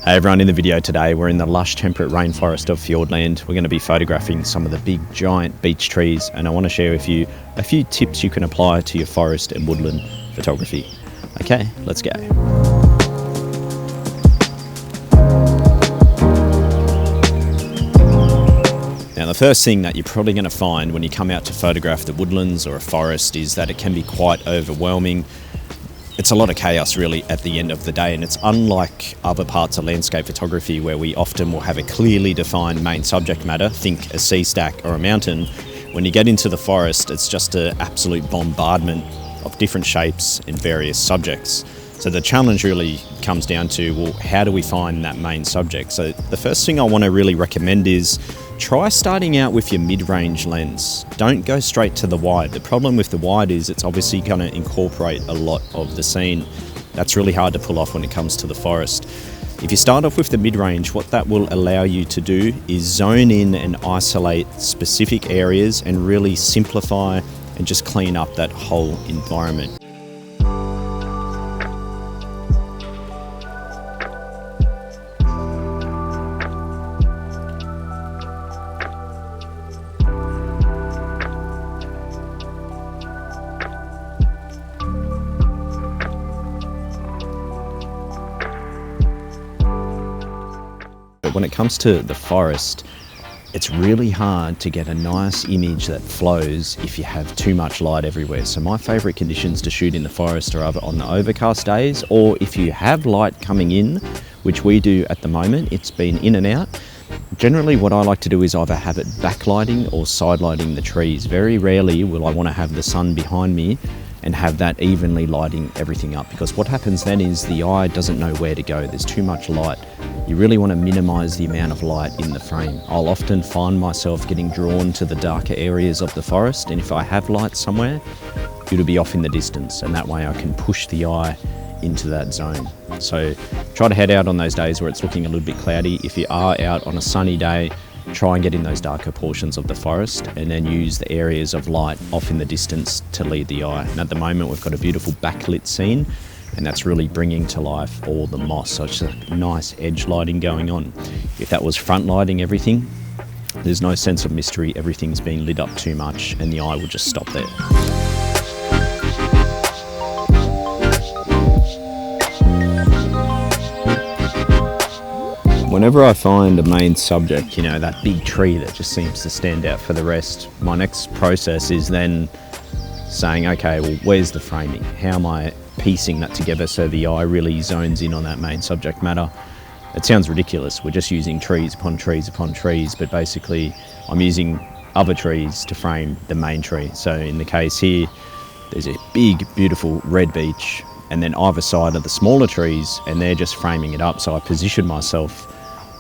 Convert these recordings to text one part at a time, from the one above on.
Hey everyone, in the video today we're in the lush temperate rainforest of Fiordland. We're going to be photographing some of the big giant beech trees, and I want to share with you a few tips you can apply to your forest and woodland photography. Okay, let's go. Now the first thing that you're probably going to find when you come out to photograph the woodlands or a forest is that it can be quite overwhelming. It's a lot of chaos really at the end of the day, and it's unlike other parts of landscape photography where we often will have a clearly defined main subject matter, think a sea stack or a mountain. When you get into the forest, it's just an absolute bombardment of different shapes and various subjects. So the challenge really comes down to, well, how do we find that main subject? So the first thing I want to really recommend is try starting out with your mid-range lens. Don't go straight to the wide. The problem with the wide is it's obviously going to incorporate a lot of the scene. That's really hard to pull off when it comes to the forest. If you start off with the mid-range, what that will allow you to do is zone in and isolate specific areas and really simplify and just clean up that whole environment. But when it comes to the forest, it's really hard to get a nice image that flows if you have too much light everywhere. So my favourite conditions to shoot in the forest are either on the overcast days, or if you have light coming in, which we do at the moment, it's been in and out. Generally what I like to do is either have it backlighting or sidelighting the trees. Very rarely will I want to have the sun behind me and have that evenly lighting everything up, because what happens then is the eye doesn't know where to go. There's too much light. You really want to minimize the amount of light in the frame. I'll often find myself getting drawn to the darker areas of the forest, and if I have light somewhere, it'll be off in the distance, and that way I can push the eye into that zone. So try to head out on those days where it's looking a little bit cloudy. If you are out on a sunny day, try and get in those darker portions of the forest and then use the areas of light off in the distance to lead the eye. And at the moment we've got a beautiful backlit scene, and that's really bringing to life all the moss. So it's a nice edge lighting going on. If that was front lighting everything, there's no sense of mystery. Everything's been lit up too much and the eye will just stop there. Whenever I find a main subject, you know, that big tree that just seems to stand out for the rest, my next process is then saying, okay, well, where's the framing? How am I piecing that together so the eye really zones in on that main subject matter? It sounds ridiculous. We're just using trees upon trees upon trees, but basically I'm using other trees to frame the main tree. So in the case here, there's a big, beautiful red beech, and then either side of the smaller trees, and they're just framing it up. So I position myself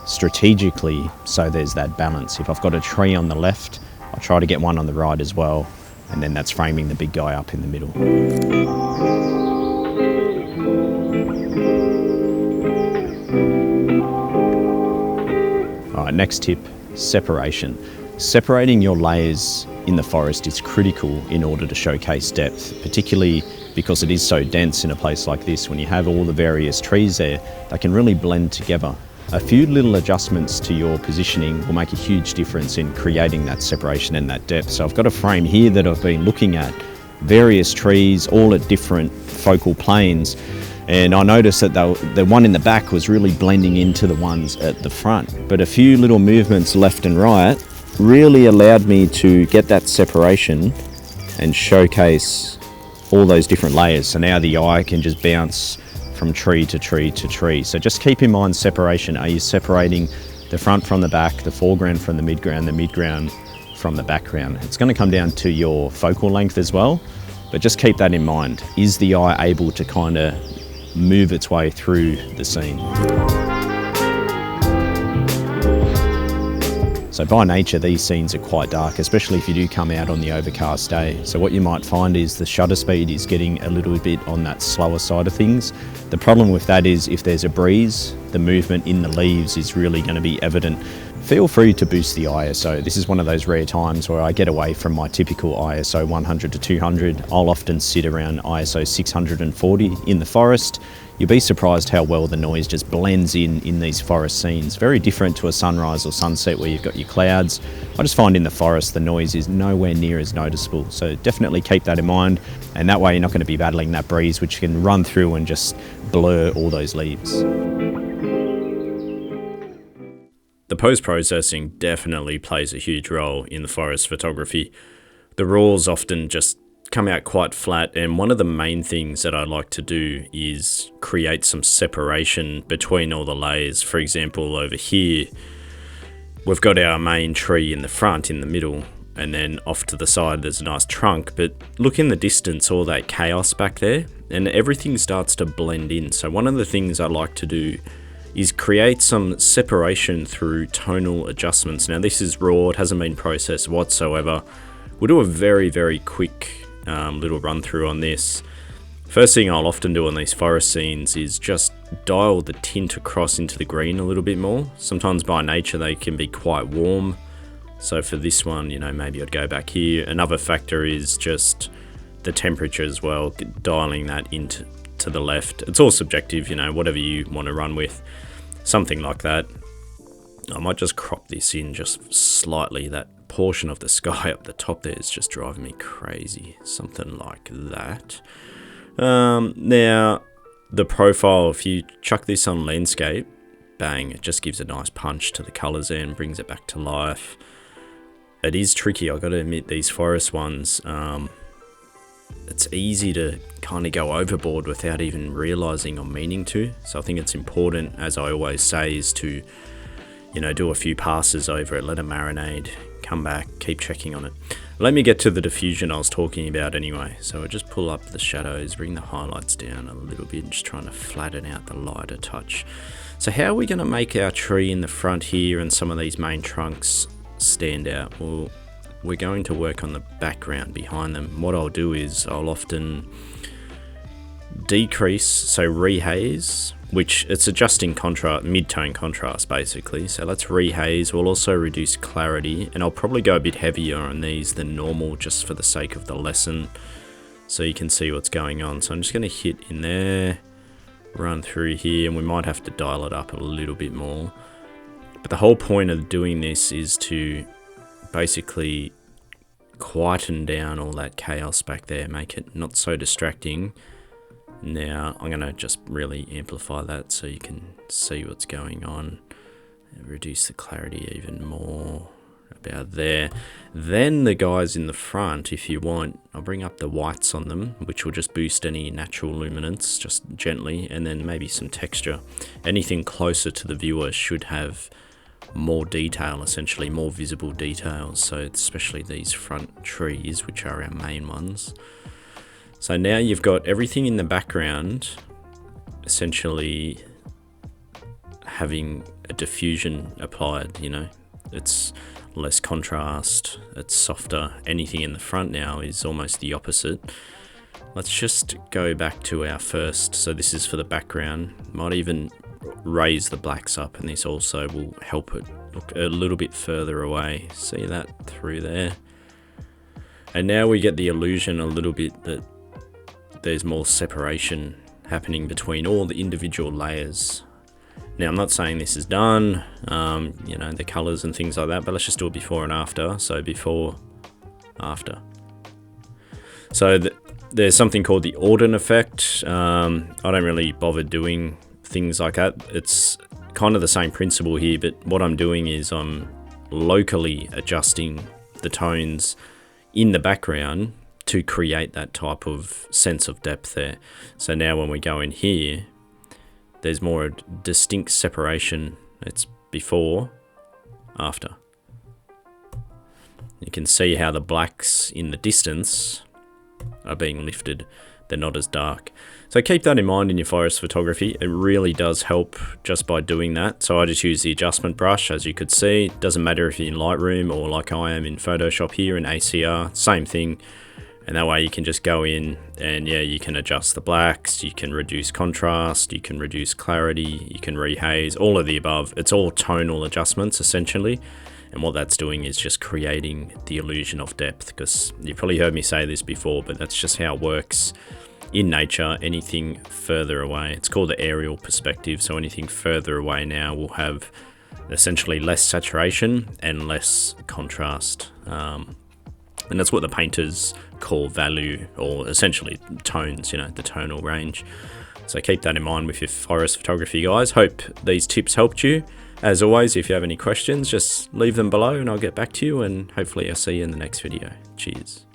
strategically so there's that balance. If I've got a tree on the left, I try to get one on the right as well, and then that's framing the big guy up in the middle. All right, next tip, separation. Separating your layers in the forest is critical in order to showcase depth, particularly because it is so dense in a place like this. When you have all the various trees there, they can really blend together. A few little adjustments to your positioning will make a huge difference in creating that separation and that depth. So I've got a frame here that I've been looking at, various trees, all at different focal planes, and I noticed that the one in the back was really blending into the ones at the front. But a few little movements left and right really allowed me to get that separation and showcase all those different layers. So now the eye can just bounce from tree to tree to tree. So just keep in mind separation. Are you separating the front from the back, the foreground from the midground from the background? It's going to come down to your focal length as well, but just keep that in mind. Is the eye able to kind of move its way through the scene? So by nature, these scenes are quite dark, especially if you do come out on the overcast day. So what you might find is the shutter speed is getting a little bit on that slower side of things. The problem with that is if there's a breeze, the movement in the leaves is really going to be evident. Feel free to boost the ISO. This is one of those rare times where I get away from my typical ISO 100 to 200. I'll often sit around ISO 640 in the forest. You'll be surprised how well the noise just blends in these forest scenes. Very different to a sunrise or sunset where you've got your clouds. I just find in the forest the noise is nowhere near as noticeable. So definitely keep that in mind. And that way you're not going to be battling that breeze which can run through and just blur all those leaves. The post-processing definitely plays a huge role in the forest photography. The raws often just come out quite flat, and one of the main things that I like to do is create some separation between all the layers. For example, over here, we've got our main tree in the front, in the middle, and then off to the side there's a nice trunk, but look in the distance, all that chaos back there, and everything starts to blend in. So one of the things I like to do is create some separation through tonal adjustments. Now this is raw, it hasn't been processed whatsoever. We'll do a very, very quick little run through on this. First thing I'll often do on these forest scenes is just dial the tint across into the green a little bit more. Sometimes by nature they can be quite warm. So for this one, you know, maybe I'd go back here. Another factor is just the temperature as well, dialing that into the left. It's all subjective, you know, whatever you want to run with. Something like that. I might just crop this in just slightly. That portion of the sky up the top there is just driving me crazy. Something like that. Now, the profile, if you chuck this on landscape, bang, it just gives a nice punch to the colors there and brings it back to life. It is tricky, I've got to admit, these forest ones. It's easy to kind of go overboard without even realizing or meaning to. So I think it's important, as I always say, is to, you know, do a few passes over it, let it marinate, come back, keep checking on it. Let me get to the diffusion I was talking about anyway. So I just pull up the shadows, bring the highlights down a little bit, just trying to flatten out the light a touch. So how are we going to make our tree in the front here and some of these main trunks stand out? Well, we're going to work on the background behind them. What I'll do is I'll often decrease, so rehaze, which it's adjusting contrast, mid-tone contrast basically. So let's rehaze. We'll also reduce clarity, and I'll probably go a bit heavier on these than normal just for the sake of the lesson, so you can see what's going on. So I'm just going to hit in there, run through here, and we might have to dial it up a little bit more. But the whole point of doing this is to basically quieten down all that chaos back there, make it not so distracting. Now I'm going to just really amplify that so you can see what's going on and reduce the clarity even more, about there. Then the guys in the front, if you want, I'll bring up the whites on them, which will just boost any natural luminance just gently, and then maybe some texture. Anything closer to the viewer should have more detail, essentially more visible details, so especially these front trees, which are our main ones. So now you've got everything in the background essentially having a diffusion applied, you know, it's less contrast, it's softer. Anything in the front now is almost the opposite. Let's just go back to our first, so this is for the background. Might even raise the blacks up, and this also will help it look a little bit further away. See that through there? And now we get the illusion a little bit that there's more separation happening between all the individual layers. Now I'm not saying this is done, you know, the colors and things like that, but let's just do it before and after. So before, after. So there's something called the Auden effect. I don't really bother doing things like that. It's kind of the same principle here, but what I'm doing is I'm locally adjusting the tones in the background to create that type of sense of depth there. So now when we go in here, there's more distinct separation. It's before, after. You can see how the blacks in the distance are being lifted. They're not as dark. So keep that in mind in your forest photography. It really does help just by doing that. So I just use the adjustment brush, as you could see. It doesn't matter if you're in Lightroom or like I am in Photoshop here in ACR, same thing. And that way you can just go in and yeah, you can adjust the blacks, you can reduce contrast, you can reduce clarity, you can rehaze, all of the above. It's all tonal adjustments essentially. And what that's doing is just creating the illusion of depth, because you've probably heard me say this before, but that's just how it works in nature. Anything further away, it's called the aerial perspective. So anything further away now will have essentially less saturation and less contrast. And that's what the painters call value, or essentially tones, you know, the tonal range. So keep that in mind with your forest photography, guys. Hope these tips helped you. As always, if you have any questions, just leave them below and I'll get back to you, and hopefully I'll see you in the next video. Cheers.